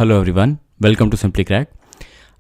Hello everyone, welcome to Simply Crack.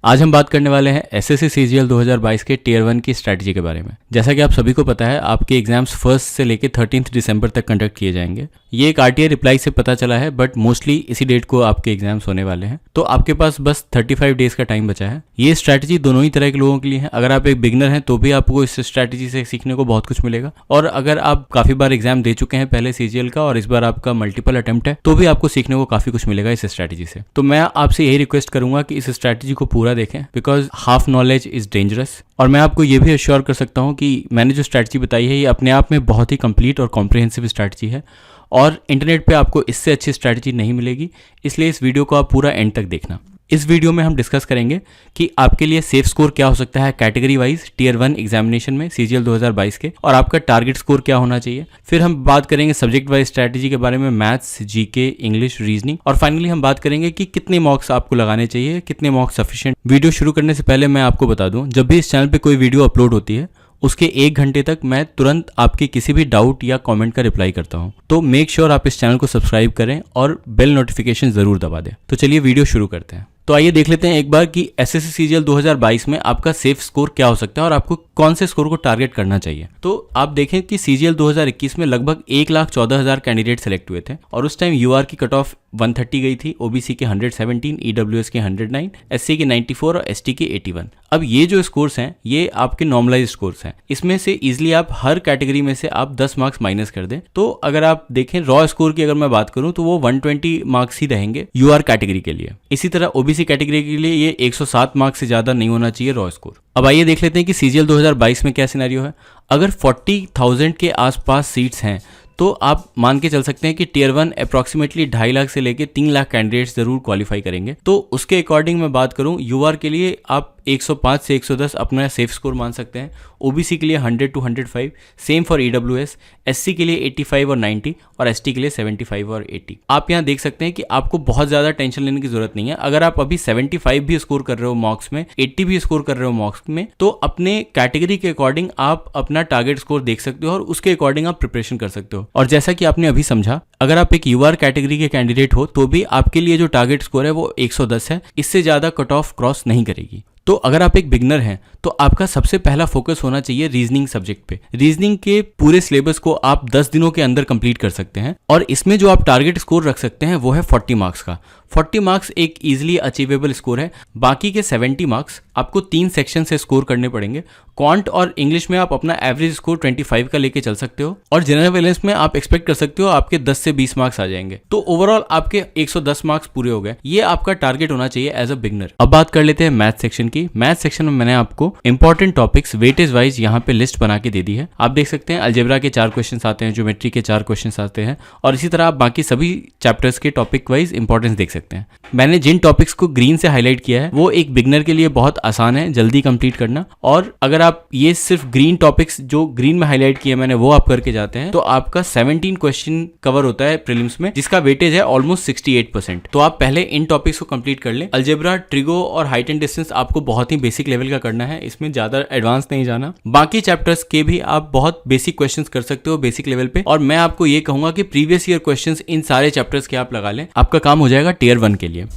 आज हम बात करने वाले हैं एसएससी सीजीएल 2022 के टियर 1 की स्ट्रैटेजी के बारे में। जैसा कि आप सभी को पता है, आपके एग्जाम्स 1 से लेकर 13 दिसंबर तक कंडक्ट किए जाएंगे। ये एक आरटीआई रिप्लाई से पता चला है, बट मोस्टली इसी डेट को आपके एग्जाम्स होने वाले हैं। तो आपके पास बस 35 डेज का टाइम बचा है। ये स्ट्रैटेजी दोनों ही तरह के लोगों के लिए है। अगर आप एक बिगनर हैं तो भी आपको इस स्ट्रैटेजी से सीखने को बहुत कुछ मिलेगा, और अगर आप काफ़ी बार एग्जाम दे चुके हैं पहले सीजीएल का और इस बार आपका मल्टीपल अटेम्प्ट है तो भी आपको सीखने को काफ़ी कुछ मिलेगा इस स्ट्रैटेजी से। तो मैं आपसे यही रिक्वेस्ट करूंगा कि इस स्ट्रैटेजी को पूरा देखें, because half knowledge is dangerous. और मैं आपको ये भी अश्योर कर सकता हूँ कि मैंने जो स्ट्रैटेजी बताई है ये अपने आप में बहुत ही कंप्लीट और कॉम्प्रिहेंसिव स्ट्रैटेजी है, और इंटरनेट पे आपको इससे अच्छी स्ट्रैटेजी नहीं मिलेगी। इसलिए इस वीडियो को आप पूरा एंड तक देखना। इस वीडियो में हम डिस्कस करेंगे कि आपके लिए सेफ स्कोर क्या हो सकता है कैटेगरी वाइज टियर 1 एग्जामिनेशन में सीजीएल 2022 के, और आपका टारगेट स्कोर क्या होना चाहिए। फिर हम बात करेंगे सब्जेक्ट वाइज स्ट्रैटेजी के बारे में, मैथ्स, जीके, इंग्लिश, रीजनिंग, और फाइनली हम बात करेंगे कि कितने मॉक्स आपको लगाने चाहिए, कितने मॉक्स सफिशिएंट। वीडियो शुरू करने से पहले मैं आपको बता दूं, जब भी इस चैनल पर कोई वीडियो अपलोड होती है उसके 1 घंटे तक मैं तुरंत आपके किसी भी डाउट या कमेंट का रिप्लाई करता हूं। तो मेक श्योर आप इस चैनल को सब्सक्राइब करें और बेल नोटिफिकेशन जरूर दबा दें। तो चलिए वीडियो शुरू करते हैं। तो आइए देख लेते हैं एक बार कि एसएससी सीजीएल 2022 में आपका सेफ स्कोर क्या हो सकता है और आपको कौन से स्कोर को टारगेट करना चाहिए। तो आप देखें कि सीजीएल 2021 में लगभग 1,14,000 कैंडिडेट सेलेक्ट हुए थे, और उस टाइम यूआर की कट ऑफ 130 गई थी, ओबीसी के 117, ईडब्ल्यूएस के 109, एससी के 94 और एसटी के 81। अब ये जो स्कोर्स हैं ये आपके नॉर्मलाइज स्कोर्स हैं। इसमें से इजीली आप हर कैटेगरी में से आप 10 मार्क्स माइनस कर दें। तो अगर आप देखें रॉ स्कोर की अगर मैं बात करूं तो वो 120 मार्क्स ही रहेंगे यूआर कैटेगरी के लिए। इसी तरह ओबीसी कैटेगरी के लिए ये 107 मार्क्स से ज्यादा नहीं होना चाहिए रॉ स्कोर। अब आइए देख लेते हैं कि सीजीएल 2022 में क्या सिनेरियो है। अगर 40,000 के आसपास सीट्स हैं तो आप मान के चल सकते हैं कि टियर 1 अप्रॉक्सीमेटली 2.5 लाख से लेके 3 लाख कैंडिडेट्स जरूर क्वालिफाई करेंगे। तो उसके अकॉर्डिंग मैं बात करूं, यूआर के लिए आप 105 से 110 अपना सेफ स्कोर मान सकते हैं, ओबीसी के लिए 100 to 105, same for EWS, SC के लिए 85 और 90, और एसटी के लिए 75 और 80। आप यहाँ देख सकते हैं कि आपको बहुत ज़्यादा टेंशन लेने की जरूरत नहीं है। अगर आप अभी 75 भी स्कोर कर रहे हो मॉक्स में, 80 भी स्कोर कर रहे हो मॉक्स में, तो अपने कैटेगरी के अकॉर्डिंग आप अपना टारगेट स्कोर देख सकते हो और उसके अकॉर्डिंग आप प्रिपरेशन कर सकते हो। और जैसा कि आपने अभी समझा, अगर आप एक यूआर कैटेगरी के कैंडिडेट हो तो भी आपके लिए जो टारगेट स्कोर है वो 110 है, इससे ज़्यादा कट ऑफ क्रॉस नहीं करेगी। तो अगर आप एक बिगनर हैं तो आपका सबसे पहला फोकस होना चाहिए रीजनिंग सब्जेक्ट पे। रीजनिंग के पूरे सिलेबस को आप 10 दिनों के अंदर कंप्लीट कर सकते हैं, और इसमें जो आप टारगेट स्कोर रख सकते हैं वो है 40 मार्क्स का। 40 मार्क्स एक इजीली अचीवेबल स्कोर है। बाकी के 70 मार्क्स आपको 3 सेक्शन से स्कोर करने पड़ेंगे। क्वांट और इंग्लिश में आप अपना एवरेज स्कोर 25 का लेके चल सकते हो, और जनरल अवेयरनेस में आप एक्सपेक्ट कर सकते हो आपके 10 से 20 मार्क्स आ जाएंगे। तो ओवरऑल आपके 110 मार्क्स पूरे हो गए। ये आपका टारगेट होना चाहिए एज अ बिगनर। अब बात कर लेते हैं मैथ सेक्शन की। मैथ सेक्शन में मैंने आपको इंपॉर्टेंट टॉपिक्स वेटेज वाइज यहाँ पे लिस्ट बना के दे दी है। आप देख सकते हैं अलजेब्रा के 4 क्वेश्चन आते हैं, ज्योमेट्री के 4 क्वेश्चन आते हैं, और इसी तरह आप बाकी सभी चैप्टर्स के टॉपिक वाइज इंपॉर्टेंस देख सकते हैं। मैंने जिन टॉपिक्स को ग्रीन से हाईलाइट किया है वो एक बिगनर के लिए बहुत आसान है जल्दी कंप्लीट करना, और अगर आप ये सिर्फ ग्रीन टॉपिक्स जो ग्रीन में हाईलाइट किए मैंने वो आप करके जाते हैं तो आपका 17 क्वेश्चन कवर होता है प्रीलिम्स में, जिसका वेटेज है ऑलमोस्ट 68%। तो आप पहले इन टॉपिक्स को कंप्लीट कर लें। अलजेब्रा, ट्रिगो और हाइट एंड डिस्टेंस आपको बहुत ही बेसिक लेवल का करना है, इसमें ज्यादा एडवांस नहीं जाना। बाकी चैप्टर्स के भी आप बहुत बेसिक क्वेश्चंस कर सकते हो बेसिक लेवल पे, और मैं आपको ये कहूंगा कि प्रीवियस ईयर क्वेश्चंस इन सारे चैप्टर्स के आप लगा लें, आपका काम हो जाएगा टियर 1 के लिए।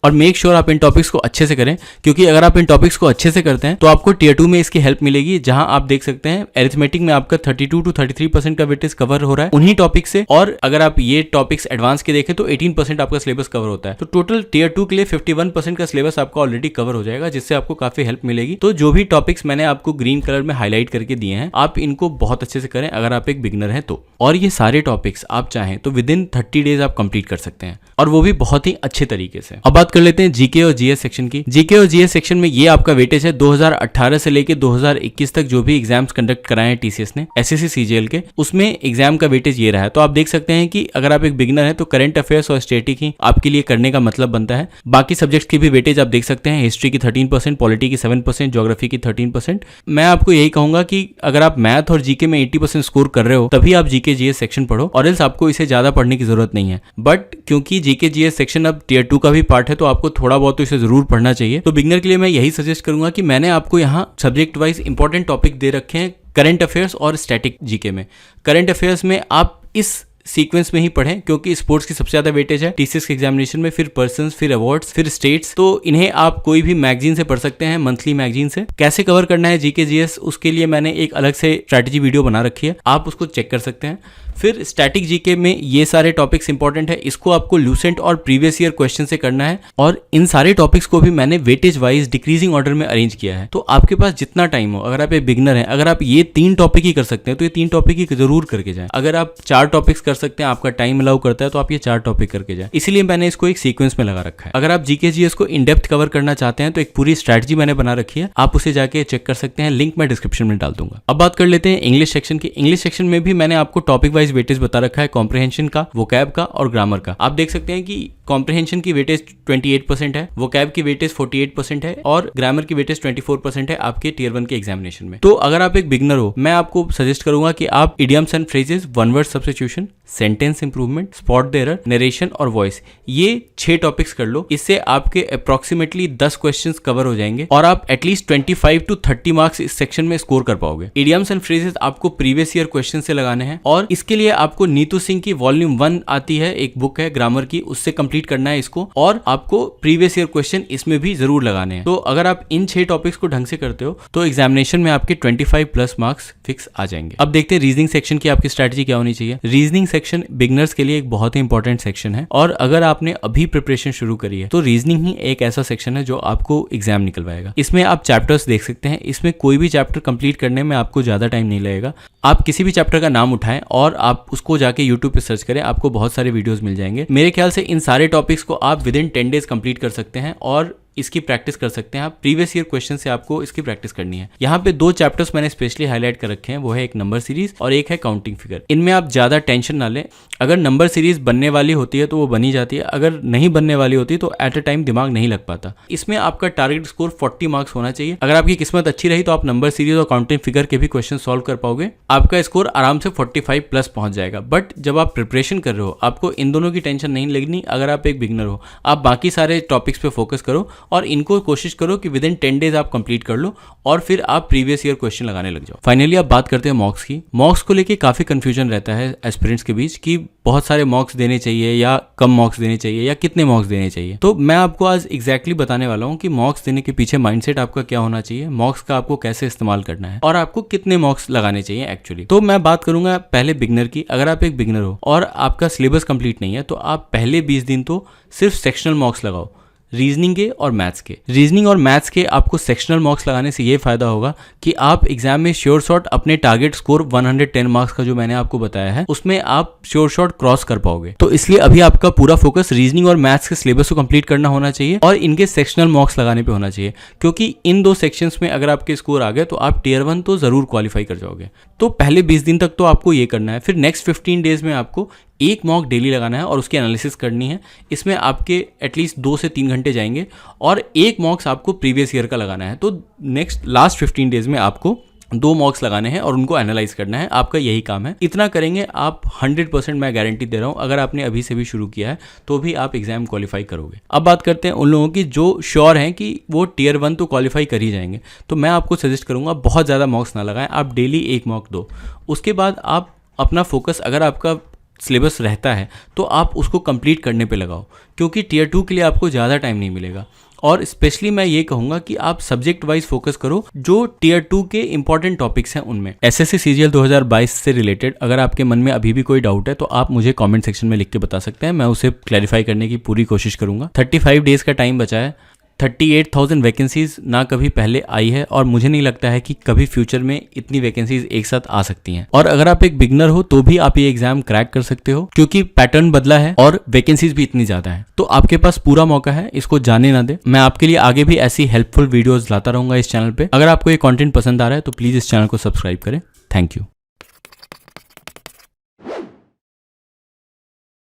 और मेक श्योर आप इन टॉपिक्स को अच्छे से करें, क्योंकि अगर आप इन टॉपिक्स को अच्छे से करते हैं तो आपको टियर 2 में इसकी हेल्प मिलेगी, जहां आप देख सकते हैं अरिथमेटिक में आपका 32 to 33% का वेटेज कवर हो रहा है उन्हीं टॉपिक से, और अगर आप ये टॉपिक्स एडवांस के देखें तो 18% आपका सिलेबस कवर होता है। तो टोटल टियर 2 के लिए 51% का सिलेबस आपका ऑलरेडी कवर हो जाएगा, जिससे आपको काफी हेल्प मिलेगी। तो जो भी टॉपिक्स मैंने आपको ग्रीन कलर में हाईलाइट करके दिए हैं, आप इनको बहुत अच्छे से करें अगर आप एक बिगनर हैं तो। और ये सारे टॉपिक्स आप चाहें तो विद इन 30 डेज आप कंप्लीट कर सकते हैं, और वो भी बहुत ही अच्छे तरीके से। अब बात कर लेते हैं जीके और जीएस सेक्शन की। जीके और जीएस सेक्शन में ये आपका वेटेज है 2018 से लेके 2021 तक जो भी एग्जाम्स कंडक्ट कराए हैं टीसीएस ने एसएससी सीजीएल के, उसमें एग्जाम का वेटेज ये रहा है। तो आप देख सकते हैं कि अगर आप एक बिगनर हैं तो करंट अफेयर्स और स्टैटिक ही आपके लिए करने का मतलब बनता है। बाकी सब्जेक्ट्स की भी वेटेज आप देख सकते हैं, हिस्ट्री की 13%, पॉलिटी की 7%, ज्योग्राफी की 13%। मैं आपको यही कहूंगा कि अगर आप मैथ और जीके में 80% स्कोर कर रहे हो तभी आप जीके जीएस सेक्शन पढ़ो, और एल्स आपको इसे ज्यादा पढ़ने की जरूरत नहीं है। बट क्योंकि जीके जीएस सेक्शन अब टियर 2 का भी पार्ट है तो आपको थोड़ा बहुत तो इसे जरूर पढ़ना चाहिए। तो बिगनर के लिए मैं यही सजेस्ट करूंगा कि मैंने आपको यहाँ सब्जेक्ट वाइज इंपॉर्टेंट टॉपिक दे रखे हैं करंट अफेयर्स और स्टैटिक जीके में। करंट अफेयर्स में आप इस सीक्वेंस में ही पढ़ें, क्योंकि स्पोर्ट्स की सबसे ज्यादा वेटेज है टीसीएस के एग्जामिनेशन में, फिर पर्सन्स, फिर अवार्ड्स, फिर स्टेट्स। तो इन्हें आप कोई भी मैगजीन से पढ़ सकते हैं, मंथली मैगजीन से। कैसे कवर करना है जीके जीएस, उसके लिए मैंने एक अलग से स्ट्रैटेजी वीडियो बना रखी है, आप उसको चेक कर सकते हैं। फिर स्टैटिक जीके में ये सारे टॉपिक्स इंपॉर्टेंट है, इसको आपको लूसेंट और प्रीवियस ईयर क्वेश्चन से करना है, और इन सारे टॉपिक्स को भी मैंने वेटेज वाइज डिक्रीजिंग ऑर्डर में अरेंज किया है। तो आपके पास जितना टाइम हो, अगर आप एक बिगनर हैं, अगर आप ये 3 टॉपिक ही कर सकते हैं तो ये 3 टॉपिक ही जरूर करके जाएं। अगर आप 4 टॉपिक्स कर सकते हैं, आपका टाइम अलाउ करता है, तो आप ये 4 टॉपिक करके जाएं। इसीलिए मैंने इसको एक सीक्वेंस में लगा रखा है। अगर आप जीके जीएस को इन डेप्थ कवर करना चाहते हैं तो एक पूरी स्ट्रैटेजी मैंने बना रखी है, आप उसे जाके चेक कर सकते हैं, लिंक मैं डिस्क्रिप्शन में डाल दूंगा। अब बात कर लेते हैं इंग्लिश सेक्शन की। इंग्लिश सेक्शन में भी मैंने आपको टॉपिक वाइज वेटेज बता रखा है, कॉम्प्रिहेंशन का, वोकैब का और ग्रामर का। आप देख सकते हैं कि कॉम्प्रिहेंशन की वेटेज 28% है, वोकैब की वेटेज 48% है और ग्रामर की वेटेज 24% है आपके टियर 1 के एग्जामिनेशन में। तो अगर आप एक बिगनर हो, मैं आपको सजेस्ट करूंगा कि आप idioms and phrases, one word substitution, sentence improvement, spot the error, narration और वॉइस, ये 6 टॉपिक्स कर लो। इससे आपके अप्रोक्सीमेटली 10 क्वेश्चंस कवर हो जाएंगे और आप एटलीस्ट 25 to 30 मार्क्स इस सेक्शन में स्कोर कर पाओगे। इडियम्स एंड फ्रेजेस आपको प्रीवियस ईयर क्वेश्चन से लगाने हैं, और इसके लिए आपको नीतू सिंह की वॉल्यूम 1 आती है, एक बुक है ग्रामर की, उससे कंप्लीट करना है इसको, और आपको प्रीवियस ईयर क्वेश्चन इसमें भी जरूर लगाने हैं। तो अगर आप इन 6 टॉपिक्स को ढंग से करते हो तो एग्जामिनेशन में आपके 25+ मार्क्स फिक्स आ जाएंगे। अब देखते हैं रीजनिंग सेक्शन की आपकी स्ट्रैटेजी क्या होनी चाहिए। रीजनिंग सेक्शन बिगनर्स के लिए एक बहुत ही इंपॉर्टेंट सेक्शन है, और अगर आपने अभी प्रिपरेशन शुरू करी है तो रीजनिंग ही एक ऐसा सेक्शन है जो आपको एग्जाम निकलवाएगा। इसमें आप चैप्टर्स देख सकते हैं, इसमें कोई भी चैप्टर कंप्लीट करने में आपको ज्यादा टाइम नहीं लगेगा। आप किसी भी चैप्टर का नाम उठाएं और आप उसको जाके यूट्यूब पे सर्च करें, आपको बहुत सारे वीडियोस मिल जाएंगे। मेरे ख्याल से इन सारे टॉपिक्स को आप विद इन 10 डेज कंप्लीट कर सकते हैं और इसकी प्रैक्टिस कर सकते हैं। आप प्रीवियस ईयर क्वेश्चन से आपको इसकी प्रैक्टिस करनी है। यहाँ पे 2 चैप्टर्स मैंने स्पेशली हाईलाइट कर रखे हैं, वो है एक नंबर सीरीज और एक है काउंटिंग फिगर। इनमें आप ज्यादा टेंशन ना लें। अगर नंबर सीरीज बनने वाली होती है तो वो बनी जाती है, अगर नहीं बनने वाली होती तो एट अ टाइम दिमाग नहीं लग पाता। इसमें आपका टारगेट स्कोर 40 मार्क्स होना चाहिए। अगर आपकी किस्मत अच्छी रही तो आप नंबर सीरीज और काउंटिंग फिगर के भी क्वेश्चन सॉल्व कर पाओगे, आपका स्कोर आराम से 45+ पहुंच जाएगा। बट जब आप प्रिपरेशन कर रहे हो, आपको इन दोनों की टेंशन नहीं लगनी। अगर आप एक बिगनर हो, आप बाकी सारे टॉपिक्स पे फोकस करो और इनको कोशिश करो कि विद इन 10 डेज आप कंप्लीट कर लो, और फिर आप प्रीवियस ईयर क्वेश्चन लगाने लग जाओ। फाइनली आप बात करते हैं मॉक्स की। मॉक्स को लेके काफी कंफ्यूजन रहता है एस्पिरेंट्स के बीच कि बहुत सारे मॉक्स देने चाहिए या कम मॉक्स देने चाहिए या कितने मॉक्स देने चाहिए। तो मैं आपको आज एग्जैक्टली बताने वाला हूं कि मॉक्स देने के पीछे माइंडसेट आपका क्या होना चाहिए, मॉक्स का आपको कैसे इस्तेमाल करना है और आपको कितने मॉक्स लगाने चाहिए एक्चुअली। तो मैं बात करूंगा पहले बिगनर की। अगर आप एक बिगनर हो और आपका सिलेबस कंप्लीट नहीं है तो आप पहले 20 दिन तो सिर्फ सेक्शनल मॉक्स लगाओ, रीजनिंग के और मैथ्स के। रीजनिंग और मैथ्स के आपको सेक्शनल मार्क्स लगाने से ये फायदा होगा कि आप एग्जाम में श्योर शॉट अपने टारगेट स्कोर 110 मार्क्स का जो मैंने आपको बताया है उसमें आप श्योर शॉट क्रॉस कर पाओगे। तो इसलिए अभी आपका पूरा फोकस रीजनिंग और मैथ्स के सिलेबस को कंप्लीट करना होना चाहिए और इनके सेक्शनल मार्क्स लगाने पे होना चाहिए, क्योंकि इन 2 सेक्शंस में अगर आपके स्कोर आ गए तो आप टियर 1 तो जरूर क्वालिफाई कर जाओगे। तो पहले 20 दिन तक तो आपको ये करना है। फिर नेक्स्ट 15 डेज में आपको एक मॉक डेली लगाना है और उसकी एनालिसिस करनी है। इसमें आपके एटलीस्ट 2 से 3 घंटे जाएंगे और एक मॉक्स आपको प्रीवियस ईयर का लगाना है। तो नेक्स्ट लास्ट 15 डेज में आपको 2 मॉक्स लगाने हैं और उनको एनालाइज करना है। आपका यही काम है। इतना करेंगे आप 100% मैं गारंटी दे रहा हूँ, अगर आपने अभी से भी शुरू किया है तो भी आप एग्जाम क्वालिफाई करोगे। अब बात करते हैं उन लोगों की जो श्योर हैं कि वो टियर 1 तो क्वालिफाई कर ही जाएंगे। तो मैं आपको सजेस्ट करूँगा बहुत ज़्यादा मॉक्स ना लगाएं, आप डेली एक मॉक दो। उसके बाद आप अपना फोकस, अगर आपका सिलेबस रहता है तो आप उसको कंप्लीट करने पे लगाओ, क्योंकि टियर 2 के लिए आपको ज़्यादा टाइम नहीं मिलेगा। और स्पेशली मैं ये कहूँगा कि आप सब्जेक्ट वाइज फोकस करो, जो टियर 2 के इंपॉर्टेंट टॉपिक्स हैं उनमें। एसएससी सीजीएल 2022 से रिलेटेड अगर आपके मन में अभी भी कोई डाउट है तो आप मुझे कमेंट सेक्शन में लिख के बता सकते हैं, मैं उसे क्लैरिफाई करने की पूरी कोशिश करूँगा। 35 डेज का टाइम बचा है। 38,000 वैकेंसीज ना कभी पहले आई है और मुझे नहीं लगता है कि कभी फ्यूचर में इतनी वैकेंसीज एक साथ आ सकती हैं। और अगर आप एक बिगनर हो तो भी आप ये एग्जाम क्रैक कर सकते हो, क्योंकि पैटर्न बदला है और वैकेंसीज भी इतनी ज्यादा है। तो आपके पास पूरा मौका है, इसको जाने ना दे। मैं आपके लिए आगे भी ऐसी हेल्पफुल वीडियोस लाता रहूंगा इस चैनल पे। अगर आपको ये कंटेंट पसंद आ रहा है तो प्लीज इस चैनल को सब्सक्राइब करें। Thank you.